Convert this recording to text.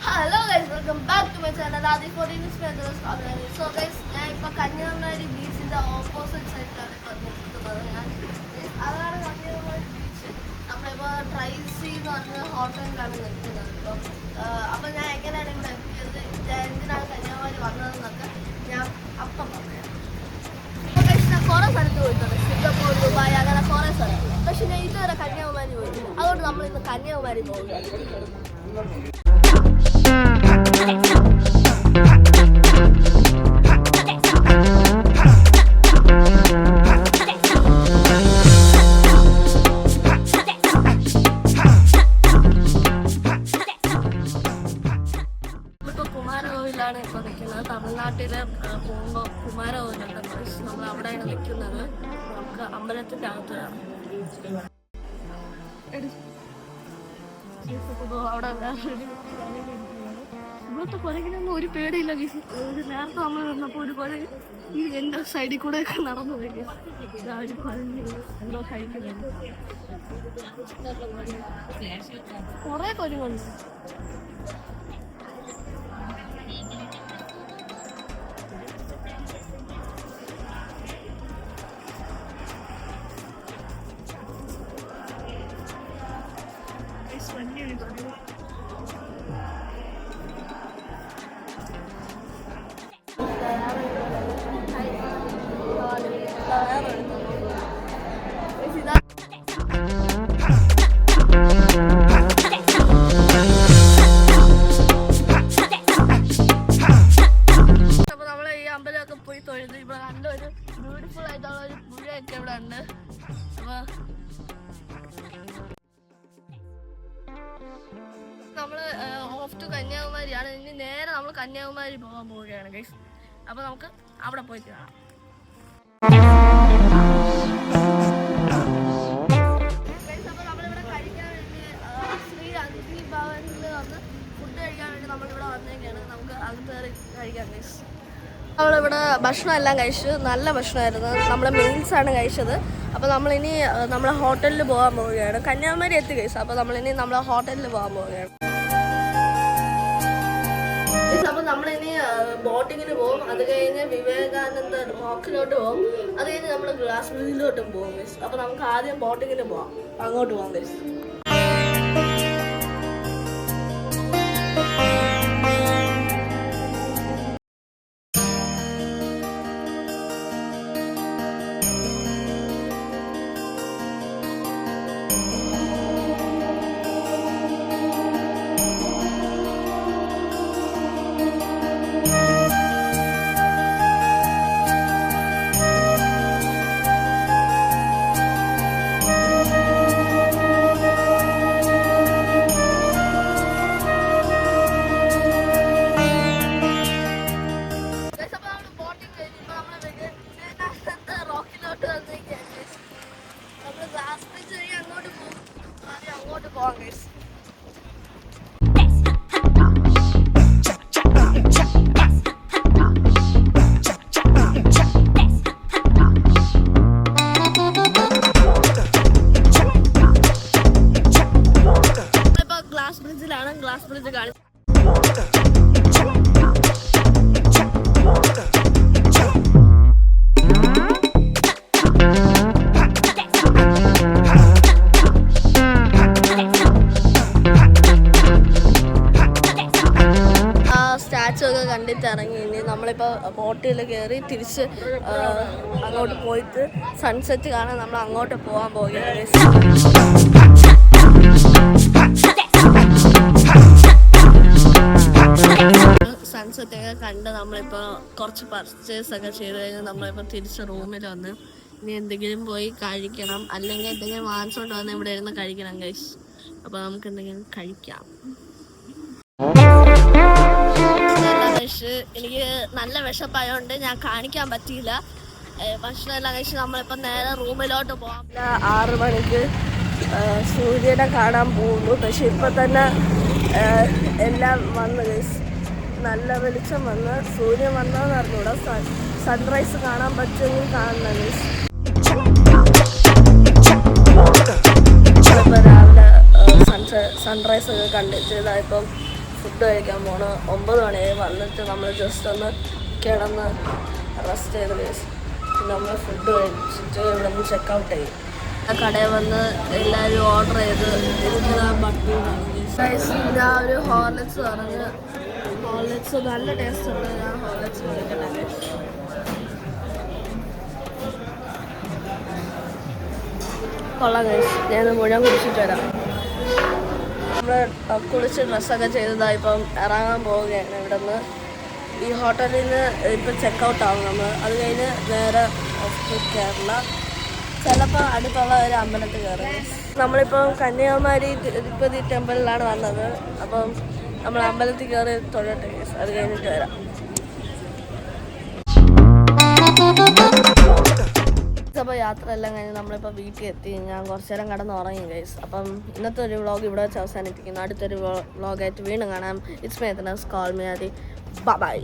Hello guys, welcome back to my channel Adi 14 Spenders. So guys, ഞാൻ ഇപ്പോൾ കന്യാകുമാരി ബീച്ചിന്റെ opposite സൈഡിലാണ് ഇപ്പോൾ നിൽക്കുന്നത്. അതാണ് കന്യാകുമാരി ബീച്ച്. നമ്മളിപ്പോൾ ട്രൈസി എന്ന് പറഞ്ഞ ഹോട്ടലിലാണ് നിൽക്കുന്നത്. അപ്പോൾ ഞാൻ എങ്ങനെയാണ് ഇവിടെ എത്തിയത്, എന്തിനാണ് കന്യാകുമാരി വന്നതെന്നൊക്കെ ഞാൻ അപ്പം പറയാം. അപ്പോൾ guys, ഞാൻ കുറേ സ്ഥലത്ത് പോയിട്ടുണ്ട്, സിംഗപ്പൂർ, ദുബായ്, അങ്ങനെ കുറേ സ്ഥലത്ത്. പക്ഷെ ഞാൻ ഇതുവരെ കന്യാകുമാരി പോയിട്ടില്ല. അതുകൊണ്ട് നമ്മൾ ഇന്ന് കന്യാകുമാരി പോകുന്നത്. കുമാരകോവിലാണ് ഇപ്പോൾ നിൽക്കുന്നത്. തമിഴ്നാട്ടിൽ പോകുമ്പോൾ കുമാരകോവിലുണ്ട്. നമ്മൾ അവിടെയാണ് നിൽക്കുന്നത്. നമുക്ക് അമ്പലത്തിൻ്റെ അകത്ത് കാണാം. അവിടെ ഇവിടുത്തെ കുരങ്ങിനൊന്നും ഒരു പേടിയില്ല. നേരത്തെ നമ്മൾ വന്നപ്പോൾ ഒരു കുരങ്ങ് ഈ എൻ്റെ സൈഡിൽ കൂടെ ഒക്കെ നടന്നു പോയി. ഒരു കുരങ്ങ് എന്തോ കഴിക്കുന്നുണ്ട്. കുറേ കുരങ്ങുണ്ട്. അപ്പൊ നമ്മള് ഈ അമ്പലമൊക്കെ പോയി തൊഴുത് ഇവിടെ നല്ലൊരു ബ്യൂട്ടിഫുൾ ആയിട്ടുള്ള ഒരു പുഴയൊക്കെ ഇവിടെ ഉണ്ട്. അപ്പൊ നമ്മള് ഓഫ് ടു കന്യാകുമാരിയാണ്. ഇനി നേരെ നമ്മൾ കന്യാകുമാരി പോകാൻ പോവുകയാണ് ഗൈസ്. അപ്പൊ നമുക്ക് അവിടെ പോയിട്ട് കാണാം. അപ്പൊ നമ്മളിവിടെ കഴിക്കാൻ വേണ്ടി ശ്രീ അഗ്നി ഭവനിൽ വന്ന് ഫുഡ് കഴിക്കാൻ വേണ്ടി നമ്മളിവിടെ വന്നേക്കാണ്. നമുക്ക് അകത്ത് കഴിക്കാം ഗൈസ്. നമ്മളിവിടെ ഭക്ഷണം എല്ലാം കഴിച്ചു. നല്ല ഭക്ഷണമായിരുന്നു. നമ്മൾ മീൽസാണ് കഴിച്ചത്. അപ്പോൾ നമ്മളിനി നമ്മളെ ഹോട്ടലിൽ പോകാൻ പോവുകയാണ്. കന്യാകുമാരി എത്തി ഗൈസ്. അപ്പോൾ നമ്മളിനി നമ്മളെ ഹോട്ടലിൽ പോകാൻ പോവുകയാണ്. അപ്പോൾ നമ്മളിനി ബോട്ടിങ്ങിന് പോകും. അത് കഴിഞ്ഞ് വിവേകാനന്ദ റോക്കിലോട്ട് പോകും. അത് കഴിഞ്ഞ് നമ്മൾ ഗ്ലാസ് ബ്രിഡ്ജിലോട്ടും പോകും ഗൈസ്. അപ്പോൾ നമുക്ക് ആദ്യം ബോട്ടിങ്ങിന് പോകാം. അങ്ങോട്ട് പോകാം ഗൈസ്. ഗ്ലാസ് ബ്രിഡ്ജ് കാണും. സ്റ്റാച്ചു ഒക്കെ കണ്ടിട്ട് ഇറങ്ങി. ഇനി നമ്മളിപ്പോൾ ബോട്ടിൽ കയറി തിരിച്ച് അങ്ങോട്ട് പോയിട്ട് സൺസെറ്റ് കാണാൻ നമ്മൾ അങ്ങോട്ട് പോകാൻ പോവുകയാണ്. സൺസെറ്റ് ഒക്കെ കണ്ട് നമ്മളിപ്പോൾ കുറച്ച് പർച്ചേസ് ഒക്കെ ചെയ്ത് കഴിഞ്ഞാൽ നമ്മളിപ്പോൾ തിരിച്ച് റൂമിൽ വന്ന് ഇനി എന്തെങ്കിലും പോയി കഴിക്കണം, അല്ലെങ്കിൽ എന്തെങ്കിലും വാങ്ങിച്ചോണ്ട് വന്ന് ഇവിടെ ഇരുന്ന് കഴിക്കണം ഗൈസ്. അപ്പോൾ നമുക്ക് എന്തെങ്കിലും കഴിക്കാം. എനിക്ക് നല്ല വിശപ്പായതുകൊണ്ട് ഞാൻ കാണിക്കാൻ പറ്റിയില്ല. ഭക്ഷണം എല്ലാം കഴിച്ച് നമ്മളിപ്പോൾ നേരെ റൂമിലോട്ട് പോകാം. 6 മണിക്ക് സൂര്യനെ കാണാൻ പോകുന്നു. പക്ഷെ ഇപ്പം തന്നെ എല്ലാം വന്ന് ഗൈസ്. നല്ല വെളിച്ചം വന്ന് സൂര്യൻ വന്നതെന്ന് അറിഞ്ഞൂടാ. സൺറൈസ് കാണാൻ പറ്റുമെങ്കിൽ കാണണം ഗൈസ്. രാവിലെ സൺറൈസ് ഒക്കെ കണ്ടിട്ട് ഇപ്പം ഫുഡ് കഴിക്കാൻ പോണ്. 9 മണിയായി. വന്നിട്ട് നമ്മൾ ജസ്റ്റ് ഒന്ന് കിടന്ന് റെസ്റ്റ് ചെയ്ത് ഗൈസ്. നമ്മൾ ഫുഡ് കഴിച്ചിട്ട് ഇവിടെ നിന്ന് ചെക്കൗട്ട് ചെയ്യും. ആ കടയിൽ വന്ന് എല്ലാവരും ഓർഡർ ചെയ്ത് എനിക്ക് ബട്ടൂണാണ് ഗൈസ്. ഞാൻ ഒരു ഹോർലിക്സ് പറഞ്ഞ് ഹോർലിക്സ് നല്ല ടേസ്റ്റ് ഉണ്ട്. ഞാൻ ഹോർലിക്സ് കഴിക്കട്ടെ ഗൈസ്. കൊള്ളാം ഗൈസ്. ഞാൻ മുഴുവൻ കുടിച്ചിട്ട് വരാം. നമ്മൾ കുളിച്ച് ഡ്രസ്സൊക്കെ ചെയ്തതാണ്. ഇപ്പം ഇറങ്ങാൻ പോവുകയാണ് ഇവിടെ നിന്ന്. ഈ ഹോട്ടലിൽ നിന്ന് ഇപ്പം ചെക്കൗട്ട് ആവും നമ്മൾ. അത് കഴിഞ്ഞ് നേരെ ഓഫ് ടു കേരള. ചിലപ്പോൾ അടുത്തുള്ള ഒരു അമ്പലത്തിൽ കയറും. നമ്മളിപ്പം കന്യാകുമാരി തിരുപ്പതി ടെമ്പിളിലാണ് വന്നത്. അപ്പം നമ്മൾ അമ്പലത്തിൽ കയറി തൊഴട്ടെ കേസ്. അത് കഴിഞ്ഞിട്ട് വരാം. അപ്പോൾ യാത്രയെല്ലാം കഴിഞ്ഞ് നമ്മളിപ്പോൾ വീട്ടിൽ എത്തി. ഞാൻ കുറച്ച് നേരം കിടന്ന് ഉറങ്ങി ഗൈസ്. അപ്പം ഇന്നത്തെ ഒരു വ്ളോഗ് ഇവിടെ വെച്ച് അവസാനിപ്പിക്കുന്നു. അടുത്തൊരു വ്ളോഗായിട്ട് വീണ്ടും കാണാം. It's me Ethanas. Call me Aadi. By.